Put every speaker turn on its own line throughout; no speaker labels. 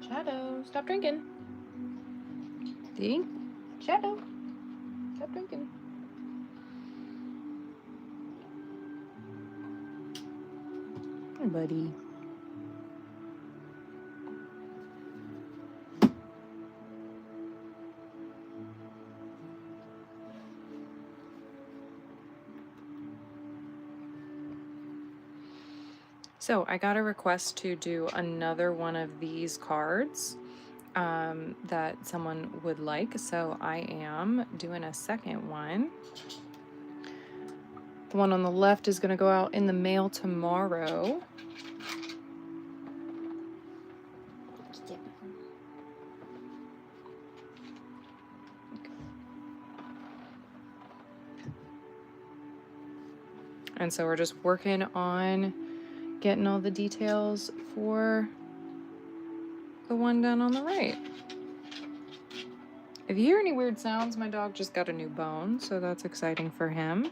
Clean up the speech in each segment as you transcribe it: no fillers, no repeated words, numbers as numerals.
Shadow, stop drinking. See? Shadow, stop drinking. Hey, buddy. So I got a request to do another one of these cards that someone would like. So I am doing a second one. The one on the left is going to go out in the mail tomorrow. And so we're just working on getting all the details for the one down on the right. If you hear any weird sounds, my dog just got a new bone, so that's exciting for him.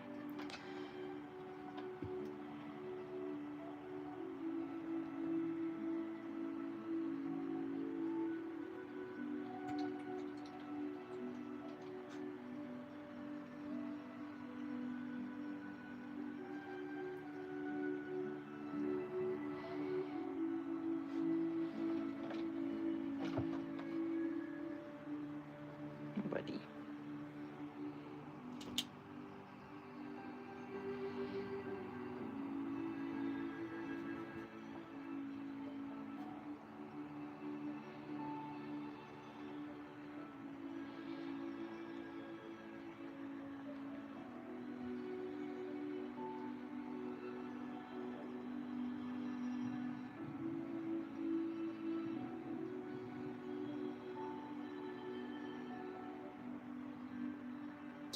Buddy.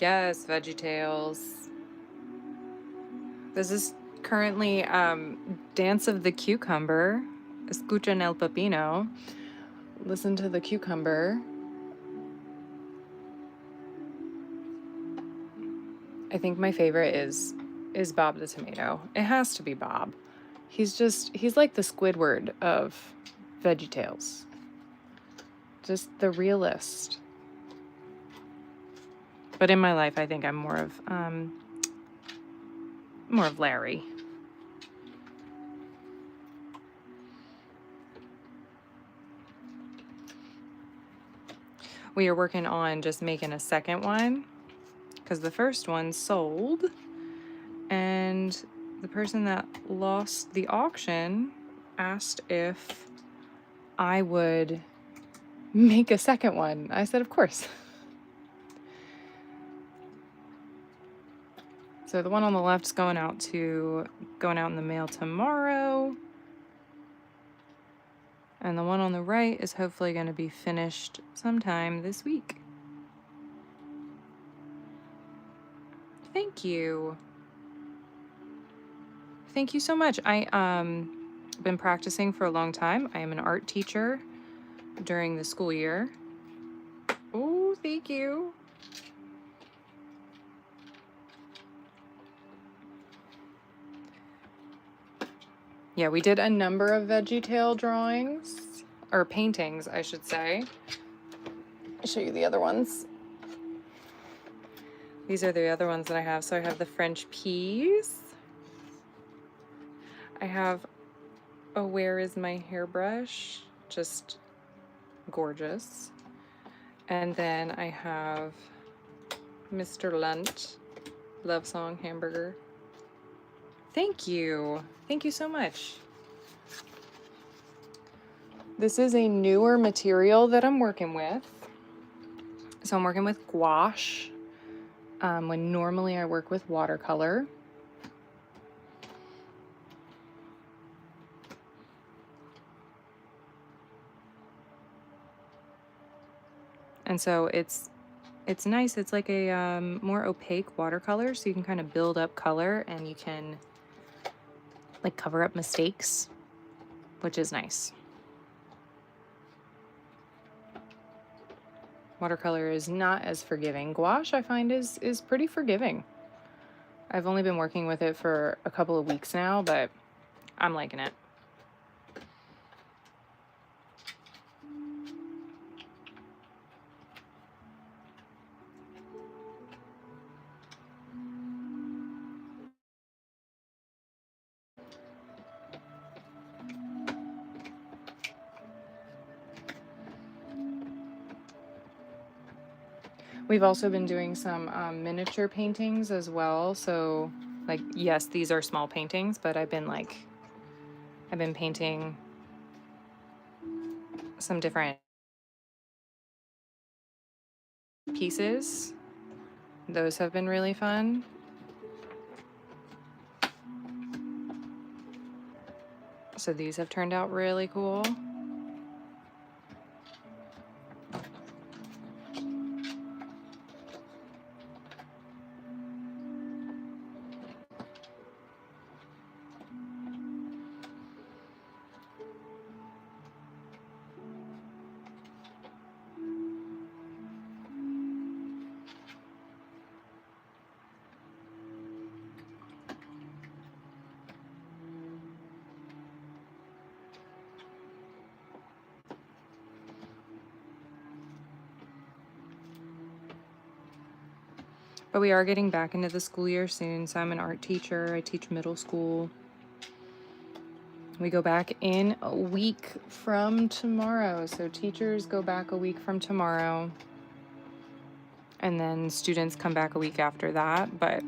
Yes, VeggieTales. This is currently Dance of the Cucumber. Escuchan el Pepino. Listen to the cucumber. I think my favorite is Bob the Tomato. It has to be Bob. He's like the Squidward of VeggieTales. Just the realist. But in my life, I think I'm more of Larry. We are working on just making a second one because the first one sold, and the person that lost the auction asked if I would make a second one. I said, of course. So the one on the left is going out in the mail tomorrow. And the one on the right is hopefully going to be finished sometime this week. Thank you. Thank you so much. I been practicing for a long time. I am an art teacher during the school year. Oh, thank you. Yeah, we did a number of VeggieTale drawings, or paintings, I should say. I'll show you the other ones. These are the other ones that I have. So I have the French peas. I have a Where Is My Hairbrush? Just gorgeous. And then I have Mr. Lunt, Love Song Hamburger. Thank you. Thank you so much. This is a newer material that I'm working with. So I'm working with gouache, when normally I work with watercolor. And so it's nice. It's like a more opaque watercolor, so you can kind of build up color and you can like cover up mistakes, which is nice. Watercolor is not as forgiving. Gouache, I find, is pretty forgiving. I've only been working with it for a couple of weeks now, but I'm liking it. We've also been doing some miniature paintings as well. So, like, yes, these are small paintings, but I've been painting some different pieces. Those have been really fun. So these have turned out really cool. But we are getting back into the school year soon. So I'm an art teacher. I teach middle school. We go back in a week from tomorrow. So teachers go back a week from tomorrow. And then students come back a week after that. But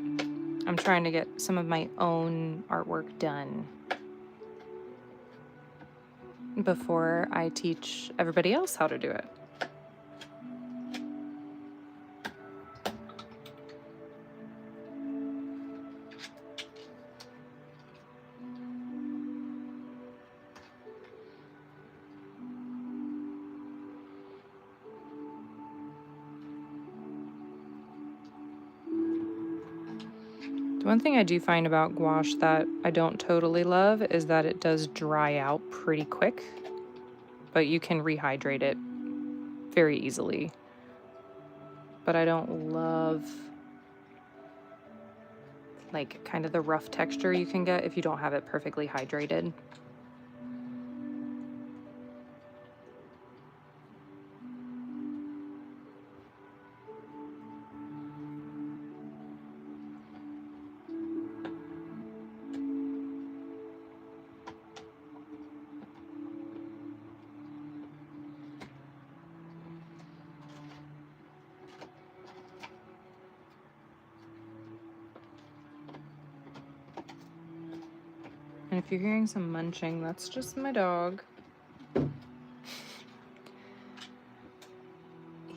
I'm trying to get some of my own artwork done before I teach everybody else how to do it. The one thing I do find about gouache that I don't totally love is that it does dry out pretty quick, but you can rehydrate it very easily. But I don't love like kind of the rough texture you can get if you don't have it perfectly hydrated. And if you're hearing some munching, that's just my dog.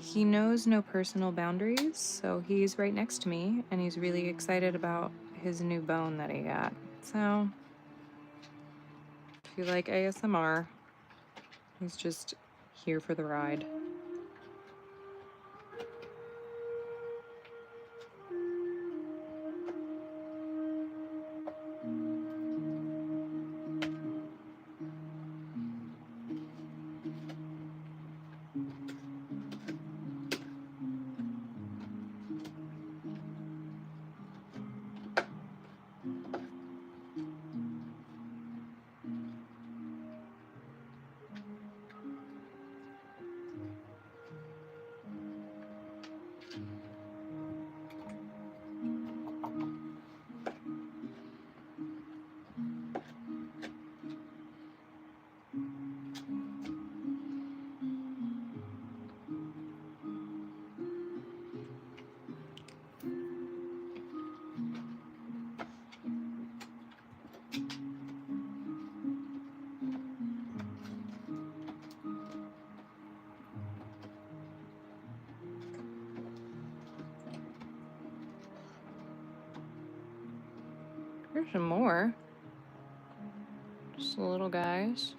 He knows no personal boundaries, so he's right next to me, and he's really excited about his new bone that he got. So, if you like ASMR, he's just here for the ride. There's some more. Just little guys.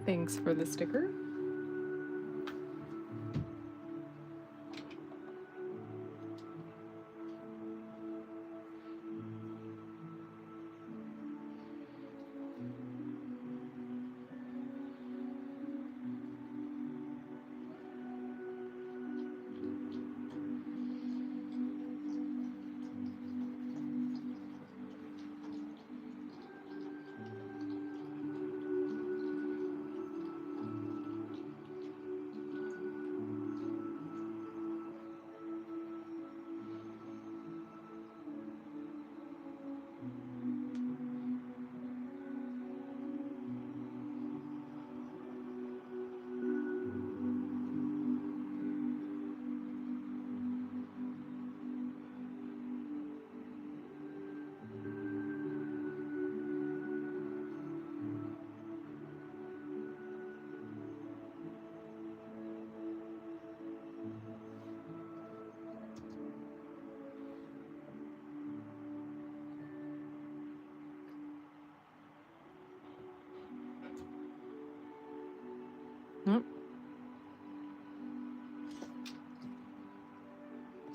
Thanks for the sticker.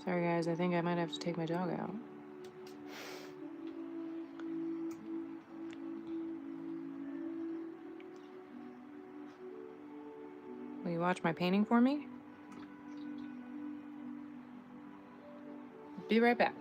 Sorry guys, I think I might have to take my dog out. Will you watch my painting for me? Be right back.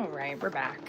All right, we're back.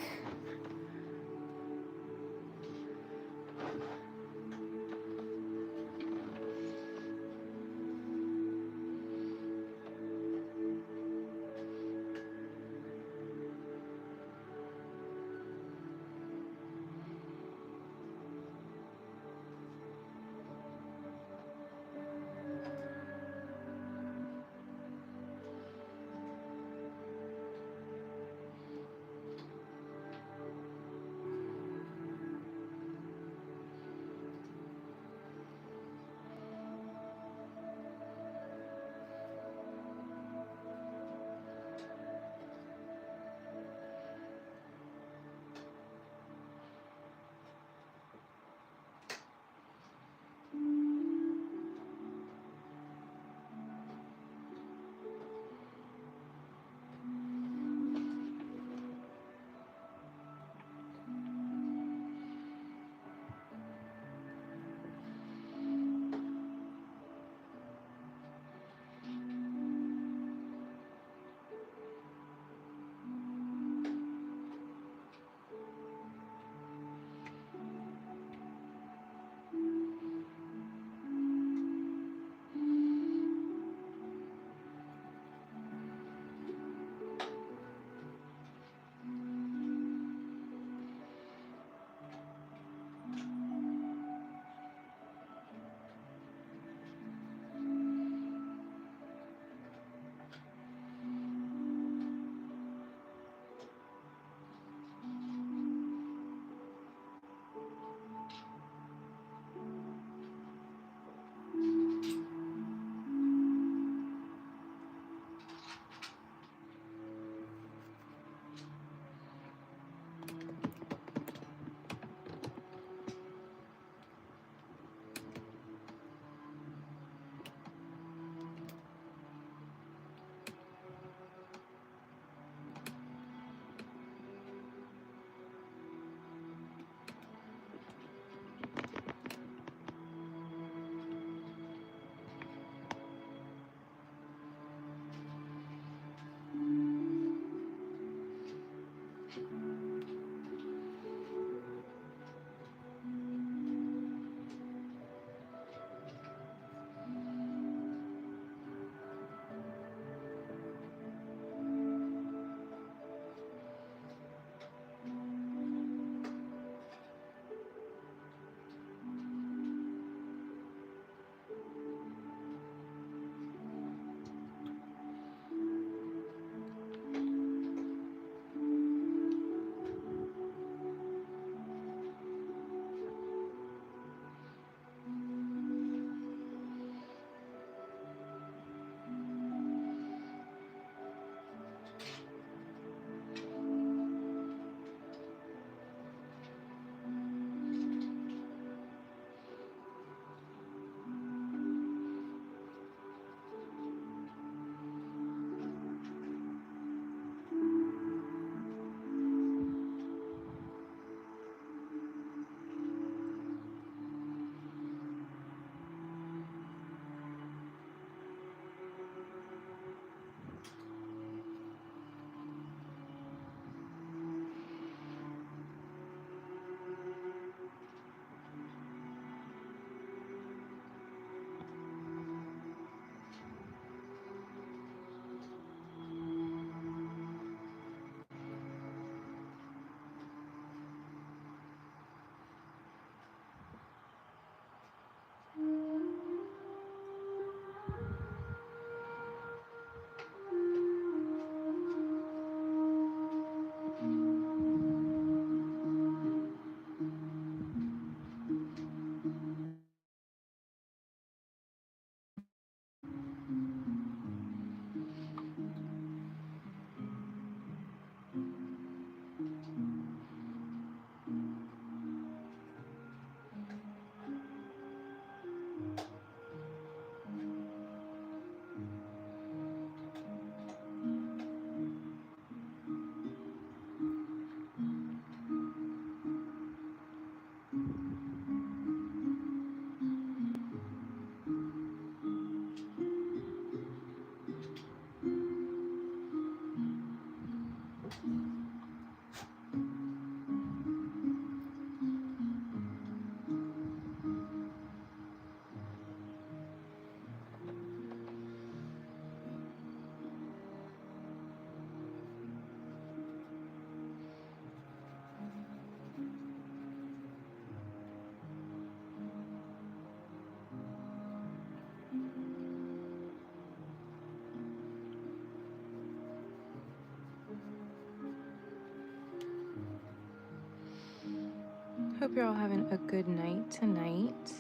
Hope you're all having a good night tonight.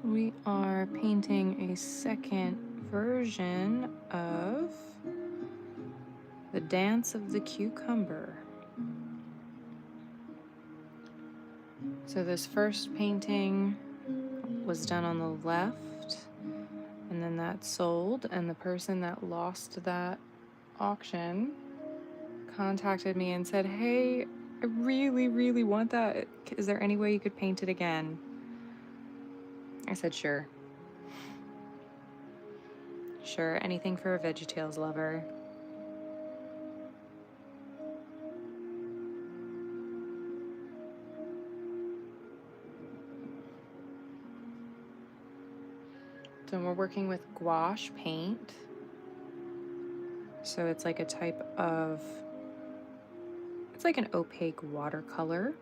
We are painting a second version of the Dance of the Cucumber. So this first painting was done on the left, and then that sold, and the person that lost that auction contacted me and said, "Hey, I really, really want that. Is there any way you could paint it again?" I said, "Sure. Sure, anything for a VeggieTales lover." So we're working with gouache paint. So it's like a type of, it's like an opaque watercolor.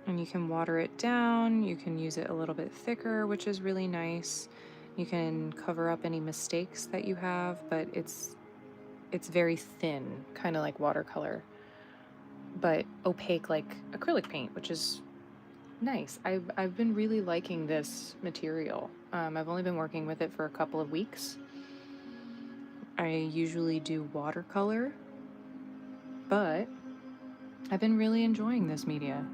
And you can water it down, you can use it a little bit thicker, which is really nice. You can cover up any mistakes that you have, but it's very thin, kind of like watercolor, but opaque like acrylic paint, which is nice. I've been really liking this material. I've only been working with it for a couple of weeks. I usually do watercolor, but I've been really enjoying this media.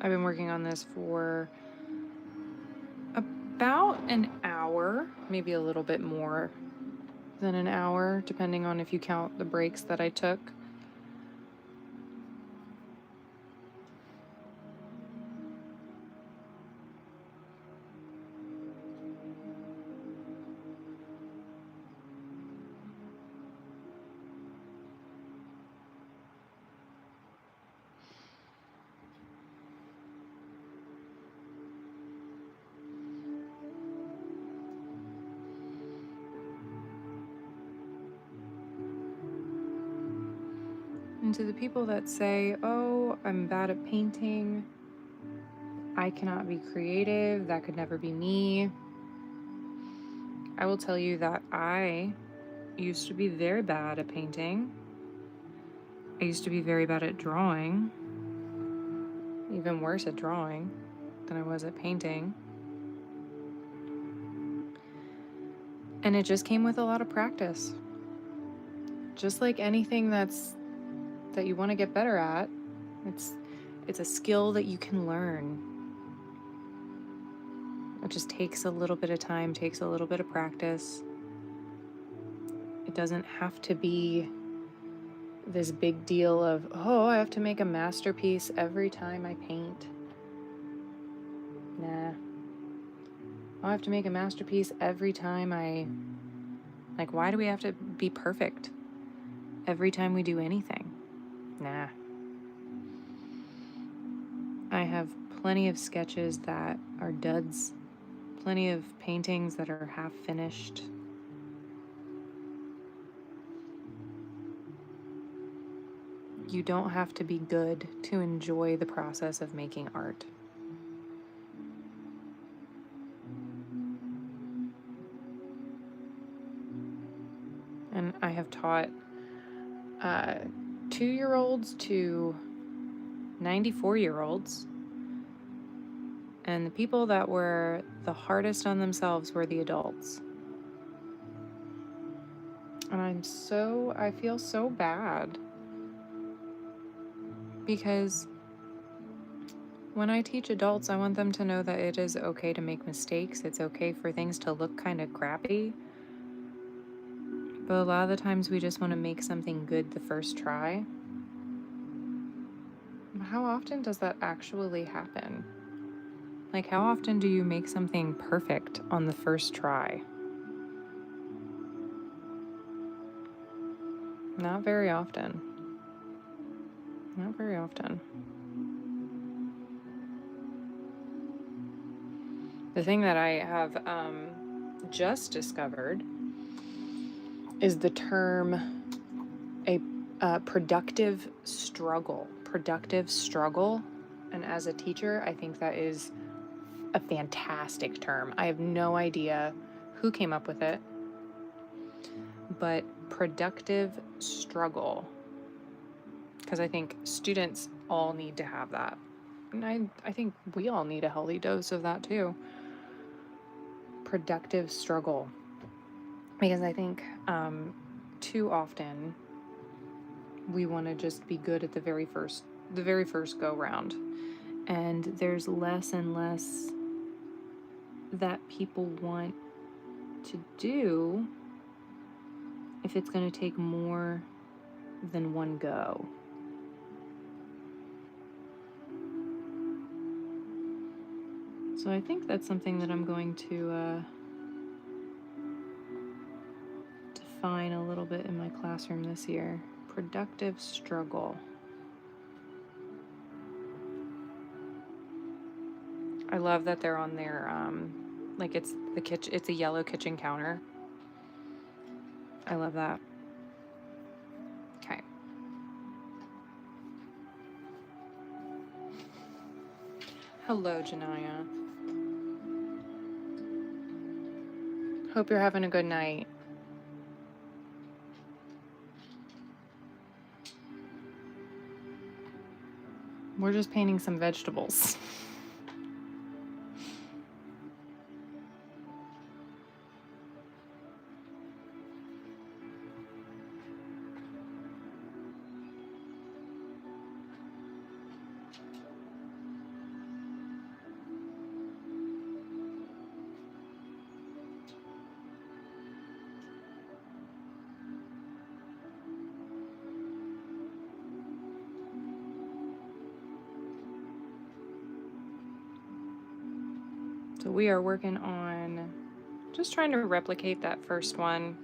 I've been working on this for about an hour, maybe a little bit more than an hour, depending on if you count the breaks that I took. And to the people that say, "Oh, I'm bad at painting, I cannot be creative, that could never be me," I will tell you that I used to be very bad at painting. I used to be very bad at drawing, even worse at drawing than I was at painting. And it just came with a lot of practice. Just like anything that you want to get better at, it's a skill that you can learn. It just takes a little bit of time, takes a little bit of practice. It doesn't have to be this big deal of, "Oh, I have to make a masterpiece every time I paint." Nah. I have to make a masterpiece every time like, why do we have to be perfect every time we do anything? Nah. I have plenty of sketches that are duds, plenty of paintings that are half finished. You don't have to be good to enjoy the process of making art. And I have taught 2-year-olds to 94-year-olds. And the people that were the hardest on themselves were the adults. And I feel so bad. Because when I teach adults, I want them to know that it is okay to make mistakes. It's okay for things to look kind of crappy. But a lot of the times we just want to make something good the first try. How often does that actually happen? Like, how often do you make something perfect on the first try? Not very often. Not very often. The thing that I have just discovered is the term a productive struggle. Productive struggle. And as a teacher, I think that is a fantastic term. I have no idea who came up with it, but productive struggle. Because I think students all need to have that. And I think we all need a healthy dose of that too. Productive struggle. Because I think too often we want to just be good at the very first go round. And there's less and less that people want to do if it's going to take more than one go. So I think that's something that I'm going to define a little bit in my classroom this year. Productive struggle. I love that they're on their like it's the kitchen. It's a yellow kitchen counter. I love that. Okay. Hello, Janaya. Hope you're having a good night. We're just painting some vegetables. So we are working on just trying to replicate that first one.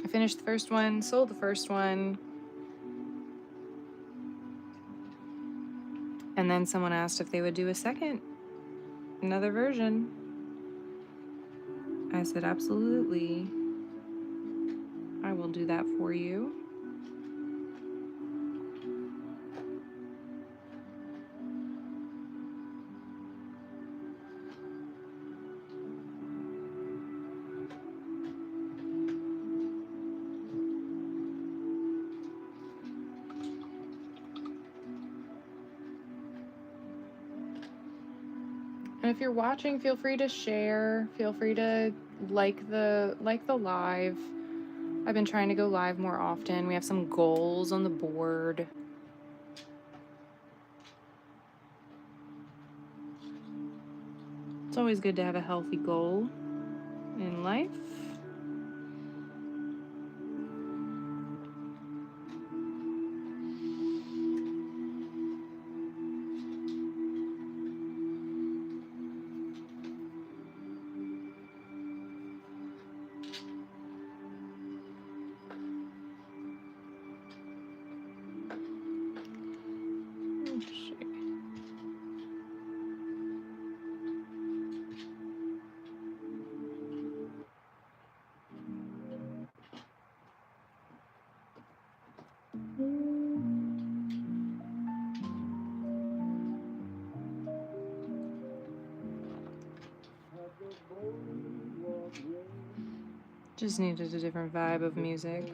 I finished the first one, sold the first one, and then someone asked if they would do another version. I said, absolutely. I will do that for you. And if you're watching, feel free to share. Feel free to like the live. I've been trying to go live more often. We have some goals on the board. It's always good to have a healthy goal in life. Just needed a different vibe of music.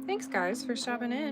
Thanks, guys, for stopping in.